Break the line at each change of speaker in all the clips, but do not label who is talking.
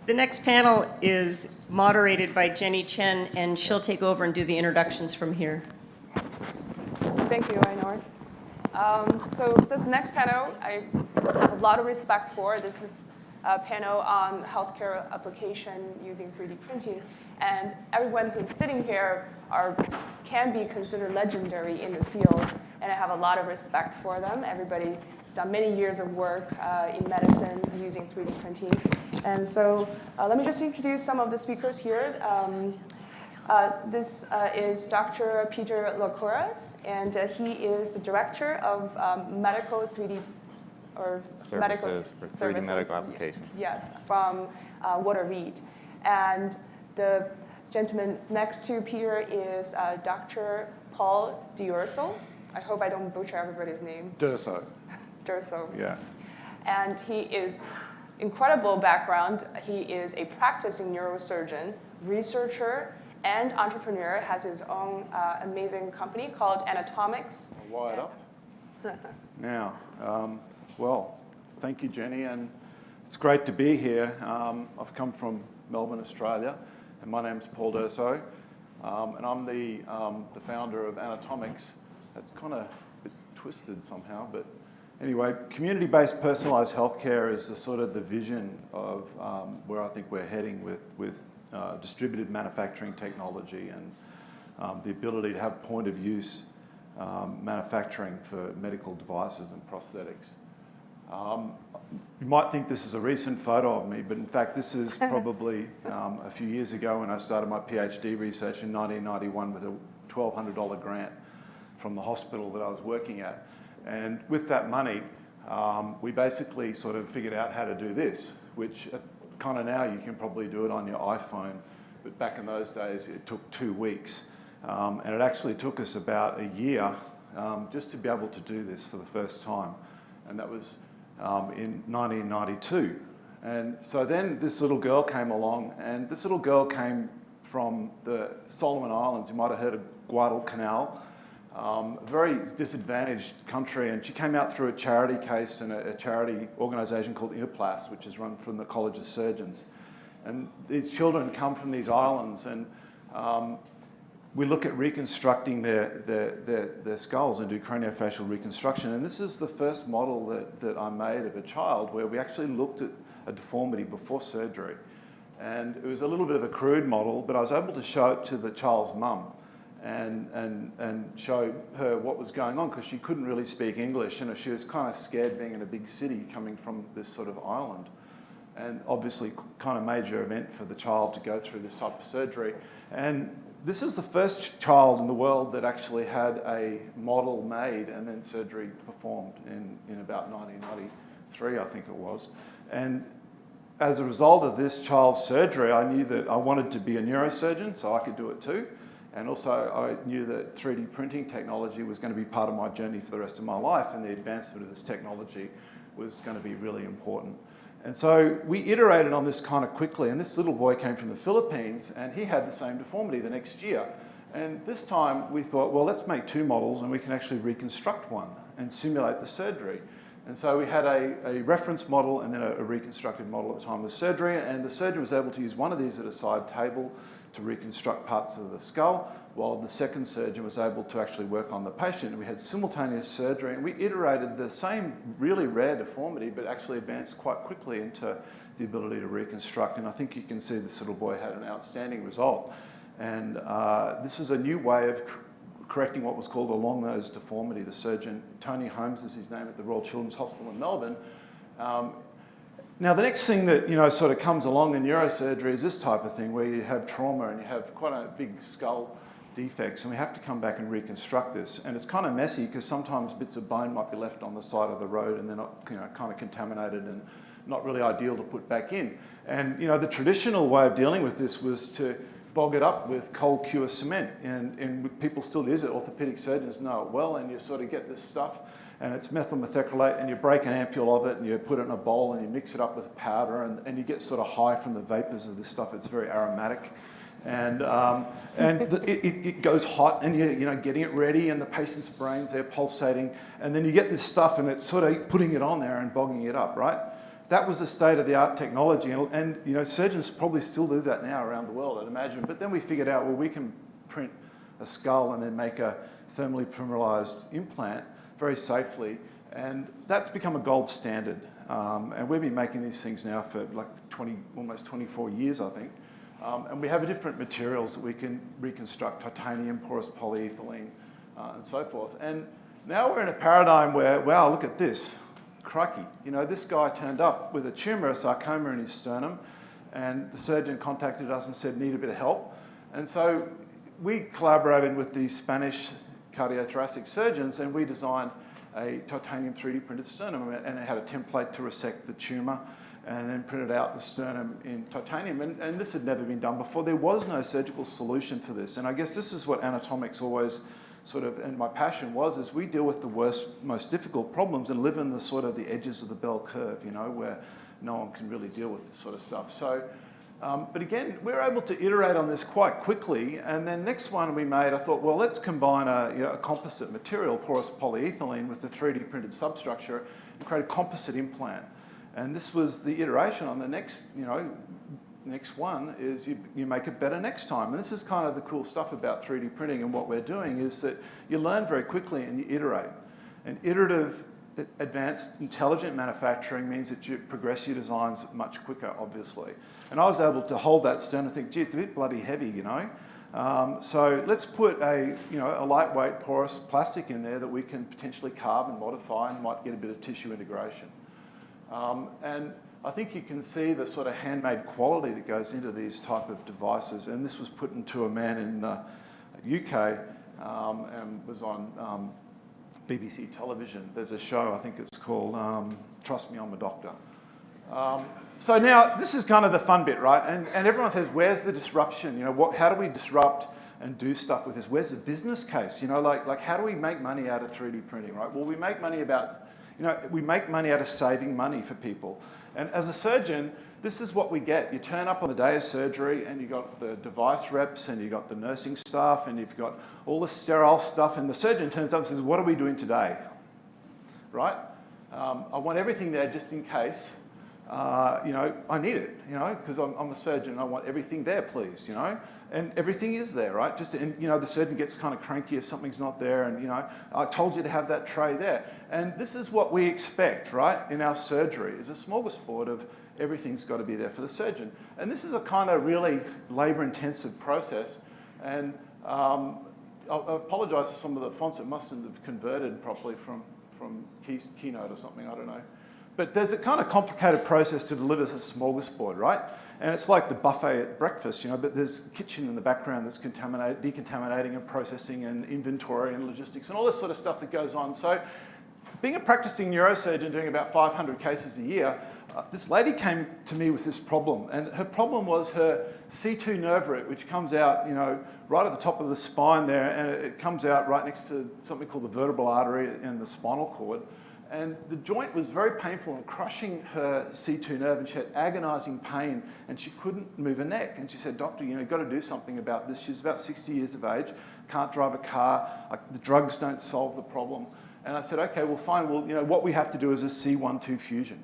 The next panel is moderated by Jenny Chen, and she'll take over and do the introductions from here.
Thank you, Ainor. So this next panel, I have a lot of respect for. This is a panel on healthcare application using 3D printing. And everyone who's sitting here can be considered legendary in the field, and I have a lot of respect for them. Everybody has done many years of work in medicine using 3D printing. And so let me just introduce some of the speakers here. This is Dr. Peter Lacouras, and he is the director of medical 3D or
services
medical
for 3D
services,
medical applications.
Yes, from Walter Reed. And the gentleman next to Peter is Dr. Paul D'Urso. I hope I don't butcher everybody's name.
D'Urso.
D'Urso.
Yeah.
And he is incredible background. He is a practicing neurosurgeon, researcher, and entrepreneur. Has his own amazing company called Anatomics.
Wired up. Now, well, thank you, Jenny, and it's great to be here. I've come from Melbourne, Australia, and my name's Paul D'Urso, and I'm the founder of Anatomics. That's kind of a bit twisted somehow, but anyway, Community Based Personalised Healthcare is the sort of the vision of where I think we're heading with distributed manufacturing technology and the ability to have point of use manufacturing for medical devices and prosthetics. You might think this is a recent photo of me, but in fact this is probably a few years ago when I started my PhD research in 1991 with a $1,200 grant from the hospital that I was working at. And with that money, we basically sort of figured out how to do this, which kind of now you can probably do it on your iPhone, but back in those days it took 2 weeks. And it actually took us about a year just to be able to do this for the first time. And that was in 1992. And so then this little girl came along, and this little girl came from the Solomon Islands. You might have heard of Guadalcanal, a very disadvantaged country, and she came out through a charity case and a charity organisation called Interplas, which is run from the College of Surgeons. And these children come from these islands, and we look at reconstructing their skulls and do craniofacial reconstruction. And this is the first model that I made of a child where we actually looked at a deformity before surgery. And it was a little bit of a crude model, but I was able to show it to the child's mum and show her what was going on, because she couldn't really speak English, and she was kind of scared being in a big city coming from this sort of island. And obviously kind of major event for the child to go through this type of surgery. And this is the first child in the world that actually had a model made and then surgery performed in about 1993, I think it was. And as a result of this child's surgery, I knew that I wanted to be a neurosurgeon, so I could do it too. And also I knew that 3D printing technology was going to be part of my journey for the rest of my life, and the advancement of this technology was going to be really important. And so we iterated on this kind of quickly, and this little boy came from the Philippines, and he had the same deformity the next year. And this time we thought, well, let's make 2 models, and we can actually reconstruct one and simulate the surgery. And so we had a reference model and then a reconstructed model at the time of the surgery, and the surgeon was able to use one of these at a side table to reconstruct parts of the skull, while the second surgeon was able to actually work on the patient. And we had simultaneous surgery, and we iterated the same really rare deformity, but actually advanced quite quickly into the ability to reconstruct. And I think you can see this little boy had an outstanding result. And this was a new way of correcting what was called a long-nosed deformity. The surgeon, Tony Holmes is his name, at the Royal Children's Hospital in Melbourne. Now, the next thing that sort of comes along in neurosurgery is this type of thing, where you have trauma and you have quite a big skull defects, and we have to come back and reconstruct this. And it's kind of messy, because sometimes bits of bone might be left on the side of the road and they're not kind of contaminated and not really ideal to put back in. And the traditional way of dealing with this was to bog it up with cold cure cement, and people still use it. Orthopedic surgeons know it well, and you sort of get this stuff, and it's methyl methacrylate, and you break an ampule of it and you put it in a bowl and you mix it up with powder, and you get sort of high from the vapors of this stuff. It's very aromatic. And it goes hot, and you're getting it ready, and the patient's brains, they're pulsating, and then you get this stuff, and it's sort of putting it on there and bogging it up, right? that was the state-of-the-art technology, and you know, surgeons probably still do that now around the world, I'd imagine. But then we figured out, well, we can print a skull and then make a thermally polymerized implant very safely, and that's become a gold standard. And we've been making these things now for like almost 24 years, I think. And we have different materials that we can reconstruct: titanium, porous polyethylene, and so forth. And now we're in a paradigm where, wow, look at this. Crikey. You know, this guy turned up with a tumour, a sarcoma in his sternum, and the surgeon contacted us and said, need a bit of help. And so we collaborated with the Spanish cardiothoracic surgeons, and we designed a titanium 3D printed sternum, and it had a template to resect the tumour and then printed out the sternum in titanium. And this had never been done before. There was no surgical solution for this. And I guess this is what Anatomics always sort of, and my passion was, is we deal with the worst, most difficult problems and live in the sort of the edges of the bell curve, you know, where no one can really deal with this sort of stuff. So, but again, we were able to iterate on this quite quickly. And then next one we made, I thought, well, let's combine a composite material, porous polyethylene, with the 3D printed substructure and create a composite implant. And this was the iteration on the next, you know, next one is you make it better next time. And this is kind of the cool stuff about 3D printing, and what we're doing is that you learn very quickly and you iterate. And iterative, advanced, intelligent manufacturing means that you progress your designs much quicker, obviously. And I was able to hold that stone and think, gee, it's a bit bloody heavy, you know. So let's put a lightweight porous plastic in there that we can potentially carve and modify and might get a bit of tissue integration. And I think you can see the sort of handmade quality that goes into these type of devices. And this was put into a man in the UK and was on BBC television. There's a show, I think it's called Trust Me, I'm a Doctor. So now this is kind of the fun bit, right? And everyone says, where's the disruption? You know, how do we disrupt and do stuff with this? Where's the business case? You know, like how do we make money out of 3D printing, right? Well, we make money we make money out of saving money for people. And as a surgeon, this is what we get. You turn up on the day of surgery and you've got the device reps and you've got the nursing staff and you've got all the sterile stuff, and the surgeon turns up and says, what are we doing today? Right? I want everything there just in case. I need it, because I'm a surgeon and I want everything there, please, And everything is there, right? The surgeon gets kind of cranky if something's not there, and, I told you to have that tray there. And this is what we expect, right, in our surgery, is a smorgasbord of everything's got to be there for the surgeon. And this is a kind of really labour-intensive process. And I apologise for some of the fonts. It mustn't have converted properly from Keynote or something, I don't know. But there's a kind of complicated process to deliver a smorgasbord, right? And it's like the buffet at breakfast, but there's a kitchen in the background that's decontaminating and processing and inventory and logistics and all this sort of stuff that goes on. So being a practicing neurosurgeon doing about 500 cases a year, this lady came to me with this problem. And her problem was her C2 nerve root, which comes out, right at the top of the spine there, and it comes out right next to something called the vertebral artery and the spinal cord. And the joint was very painful and crushing her C2 nerve, and she had agonizing pain, and she couldn't move her neck. And she said, doctor, you've got to do something about this. She's about 60 years of age, can't drive a car, the drugs don't solve the problem. And I said, okay, well, fine. Well, what we have to do is a C1-2 fusion.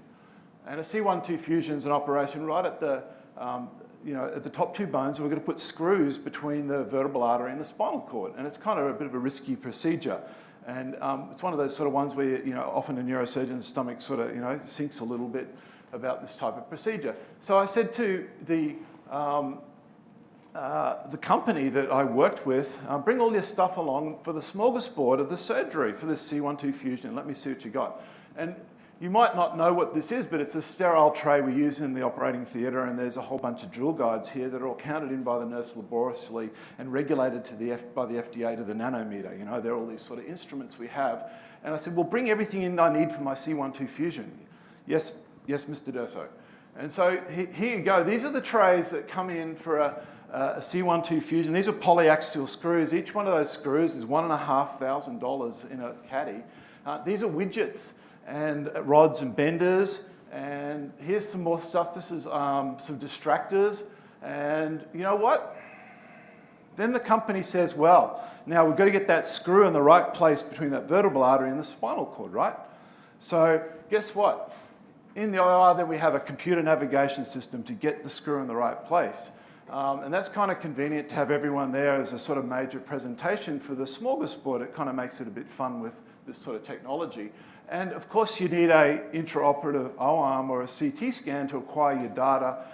And a C1-2 fusion is an operation right at the, at the top two bones, and we're going to put screws between the vertebral artery and the spinal cord. And it's kind of a bit of a risky procedure. And it's one of those sort of ones where, often a neurosurgeon's stomach sort of, sinks a little bit about this type of procedure. So I said to the company that I worked with, bring all your stuff along for the smorgasbord of the surgery for this C1-2 fusion. Let me see what you got. And you might not know what this is, but it's a sterile tray we use in the operating theatre, and there's a whole bunch of drill guides here that are all counted in by the nurse laboriously and regulated by the FDA to the nanometer. They're all these sort of instruments we have. And I said, well, bring everything in I need for my C1-2 fusion. Yes, Mr. Durso. And so here you go. These are the trays that come in for a C1-2 fusion. These are polyaxial screws. Each one of those screws is $1,500 in a caddy. These are widgets and rods and benders, and here's some more stuff. This is some distractors, and you know what? Then the company says, well, now we've got to get that screw in the right place between that vertebral artery and the spinal cord, right? So guess what? in the OR, then we have a computer navigation system to get the screw in the right place. And that's kind of convenient to have everyone there as a sort of major presentation. For the smorgasbord, it kind of makes it a bit fun with this sort of technology. And of course, you need a intraoperative O-arm or a CT scan to acquire your data.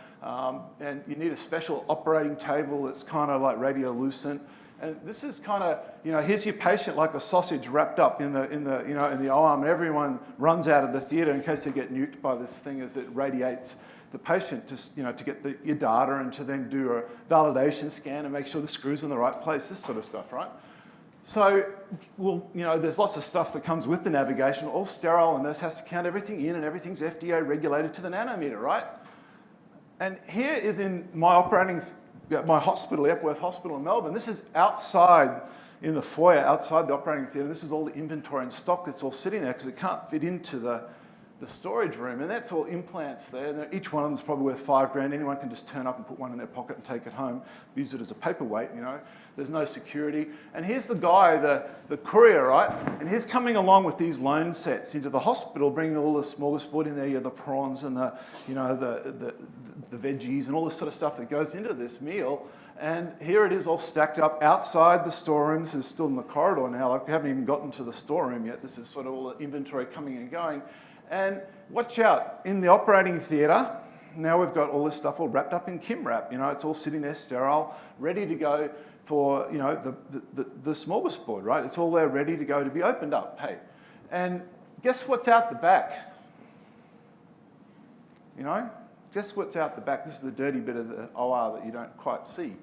And you need a special operating table that's kind of like radiolucent. And this is kind of, here's your patient like a sausage wrapped up in the O-arm, and everyone runs out of the theatre in case they get nuked by this thing as it radiates the patient to get your data and to then do a validation scan and make sure the screw's in the right place, this sort of stuff, right? So, there's lots of stuff that comes with the navigation, all sterile, and nurse has to count everything in, and everything's FDA regulated to the nanometer, right? And here is in my hospital, Epworth Hospital in Melbourne. This is outside in the foyer, outside the operating theatre. This is all the inventory and stock that's all sitting there because it can't fit into the storage room. And that's all implants there. And each one of them is probably worth $5,000. Anyone can just turn up and put one in their pocket and take it home, use it as a paperweight, There's no security. And here's the guy, the courier, right? And he's coming along with these loan sets into the hospital, bringing all the smorgasbord in there, the prawns and the veggies and all this sort of stuff that goes into this meal. And here it is all stacked up outside the storerooms. This is still in the corridor now. Like we haven't even gotten to the storeroom yet. This is sort of all the inventory coming and going. And watch out, in the operating theatre, now we've got all this stuff all wrapped up in Kim wrap. It's all sitting there sterile, ready to go for the smorgasbord, right? It's all there ready to go to be opened up, hey. And guess what's out the back? Guess what's out the back? This is the dirty bit of the OR that you don't quite see.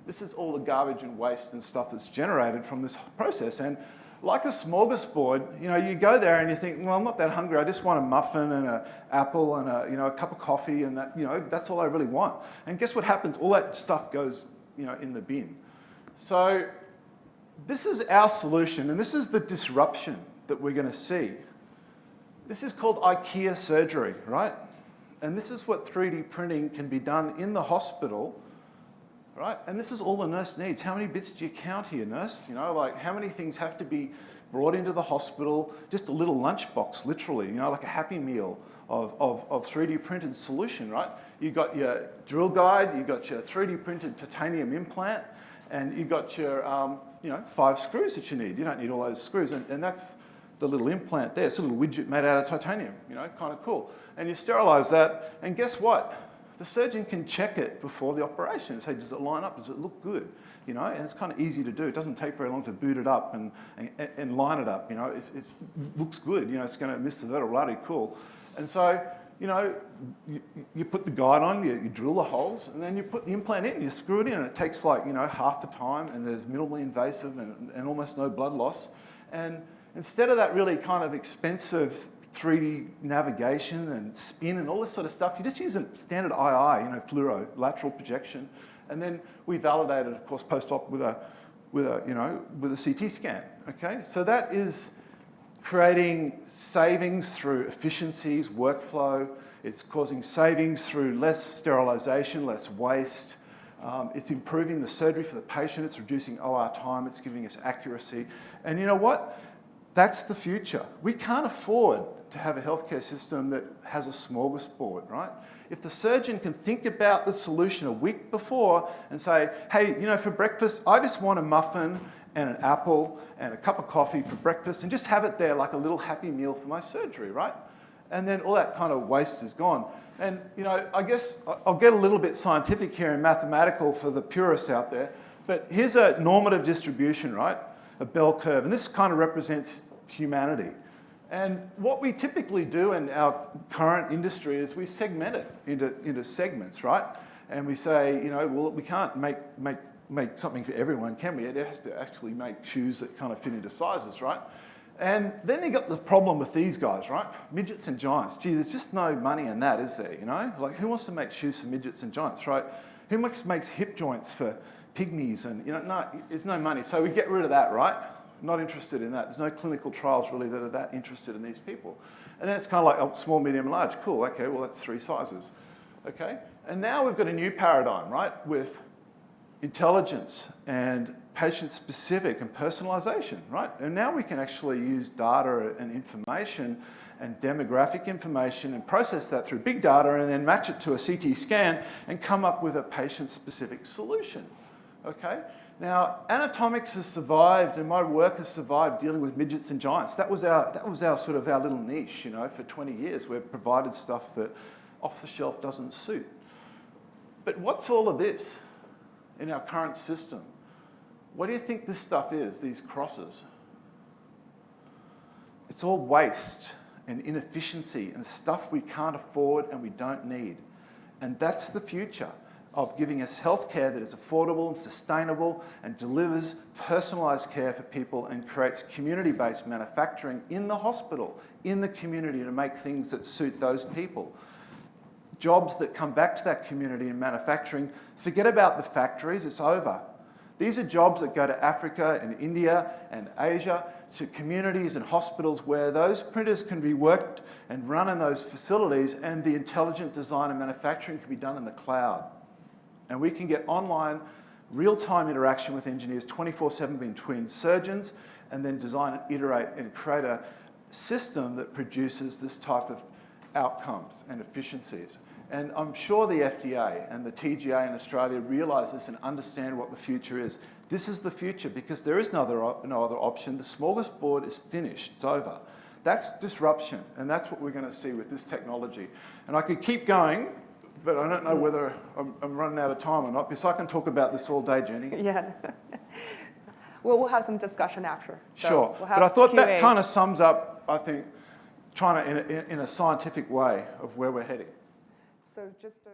This is all the garbage and waste and stuff that's generated from this process. And like a smorgasbord, you go there and you think, well, I'm not that hungry. I just want a muffin and an apple and a cup of coffee, and that's all I really want. And guess what happens? All that stuff goes, in the bin. So this is our solution, and this is the disruption that we're going to see. This is called IKEA surgery, right? And this is what 3D printing can be done in the hospital, right? And this is all the nurse needs. How many bits do you count here, nurse? Like how many things have to be brought into the hospital? Just a little lunchbox, literally, like a Happy Meal of 3D printed solution, right? You got your drill guide, you got your 3D printed titanium implant, and you got your 5 screws that you need. You don't need all those screws, and that's the little implant there. It's a little widget made out of titanium, kind of cool. And you sterilize that, and guess what? The surgeon can check it before the operation and say, does it line up? Does it look good? And it's kind of easy to do. It doesn't take very long to boot it up and line it up. It looks good. It's going to miss the vertebra, bloody cool. And so, you put the guide on, you drill the holes, and then you put the implant in, you screw it in, and it takes like, half the time, and there's minimally invasive and almost no blood loss. And instead of that really kind of expensive 3D navigation and spin and all this sort of stuff, you just use a standard II, fluoro, lateral projection, and then we validate it, of course, post-op with a CT scan. Okay, so that is creating savings through efficiencies, workflow. It's causing savings through less sterilisation, less waste. It's improving the surgery for the patient. It's reducing OR time. It's giving us accuracy. And you know what? That's the future. We can't afford to have a healthcare system that has a smorgasbord, right? If the surgeon can think about the solution a week before and say, hey, for breakfast, I just want a muffin and an apple and a cup of coffee for breakfast, and just have it there like a little Happy Meal for my surgery, right? And then all that kind of waste is gone. And, I guess I'll get a little bit scientific here and mathematical for the purists out there, but here's a normative distribution, right? A bell curve, and this kind of represents humanity. And what we typically do in our current industry is we segment it into segments, right? And we say, well, we can't make something for everyone, can we? It has to actually make shoes that kind of fit into sizes, right? And then you got the problem with these guys, right? Midgets and giants. Gee, there's just no money in that, is there, Like, who wants to make shoes for midgets and giants, right? Who makes hip joints for pygmies? And, no, it's no money. So we get rid of that, right? Not interested in that. There's no clinical trials really that are that interested in these people. And then it's kind of like small, medium, large. Cool, okay, well, that's 3 sizes. Okay? And now we've got a new paradigm, right? With intelligence and patient-specific and personalization, right? And now we can actually use data and information and demographic information and process that through big data and then match it to a CT scan and come up with a patient-specific solution, okay? Now, Anatomics has survived, and my work has survived dealing with midgets and giants. That was our sort of our little niche, you know, for 20 years. We've provided stuff that off the shelf doesn't suit. But what's all of this in our current system? What do you think this stuff is, these crosses? It's all waste and inefficiency and stuff we can't afford and we don't need. And that's the future of giving us healthcare that is affordable and sustainable and delivers personalised care for people and creates community-based manufacturing in the hospital, in the community, to make things that suit those people. Jobs that come back to that community in manufacturing. Forget about the factories, it's over. These are jobs that go to Africa and India and Asia, to communities and hospitals where those printers can be worked and run in those facilities, and the intelligent design and manufacturing can be done in the cloud. And we can get online, real-time interaction with engineers 24/7 between surgeons, and then design and iterate and create a system that produces this type of outcomes and efficiencies. And I'm sure the FDA and the TGA in Australia realise this and understand what the future is. This is the future because there is no other option. The smorgasbord is finished, it's over. That's disruption, and that's what we're going to see with this technology. And I could keep going, but I don't know whether I'm running out of time or not, because I can talk about this all day, Jenny.
Yeah. Well, we'll have some discussion after. So
Sure,
we'll
but I thought
Q&A.
that kind of sums up, I think, trying to, in a scientific way, of where we're heading.
So just to